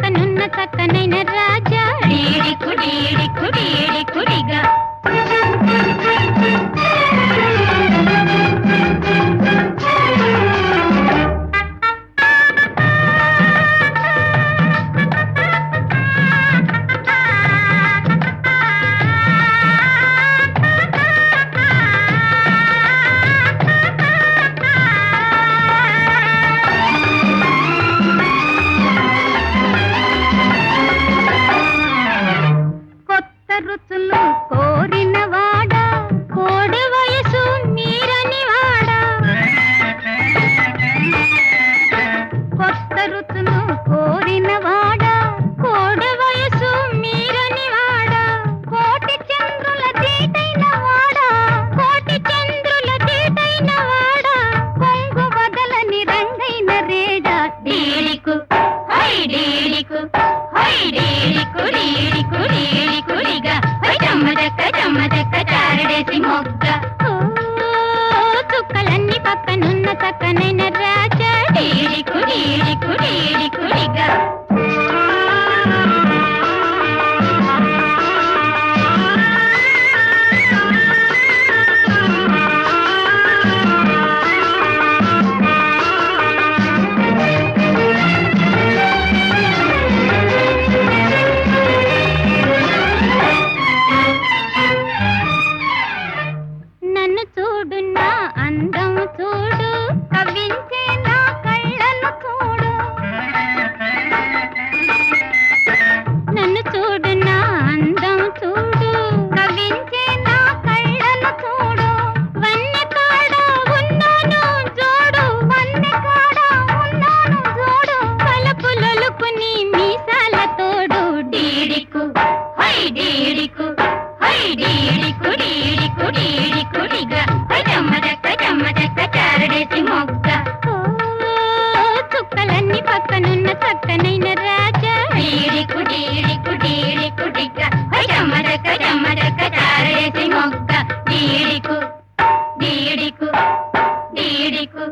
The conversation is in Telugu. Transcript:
పక్కనున్న చక్కనైన రాజా డీడికు డీడికు డీడికుడిగా రుచులు కోరిన వాడా కోడి వయసు మీరని వాడా కొత్త రుచులు కోరిన వాడా కోడి వయసు మీరని వాడా కోటి చంద్రుల తీటైన వాడా కోటి చంద్రుల తీటైన వాడా కొంగు వదలని రంగైన రేడా డీడికు హై డీడికు హై డీడికు డీడికు డీడికుడిగా జమ్మదక్క చారడేసి మొగ్గ చుక్కలన్నీ పక్కనున్న చక్కనైన రాజా డీడికు డీడికు డీడికుడిగా నన్ను చూడు నా అందం చూడు కవ్వించే నా కళ్ళను చూడు నన్ను చూడు నా అందం చూడు కవ్వించే నా కళ్ళను చూడు వన్నె కాడ ఉన్నాను జోడు వన్నె కాడ ఉన్నాను జోడు పలపులొలుకుని మీసాల తోడు డీడికు హై డీడికు హై డీడికు డీడికు డీడికుడిగా జమ్మదక్క చారడేసి మొగ్గ చుక్కలన్నీ పక్కనున్న చక్కనైన రాజా డీడికు డీడికు డీడికుడిగా జమ్మదక్క చారడేసి మొగ్గ డీడికు డీడికు డీడికు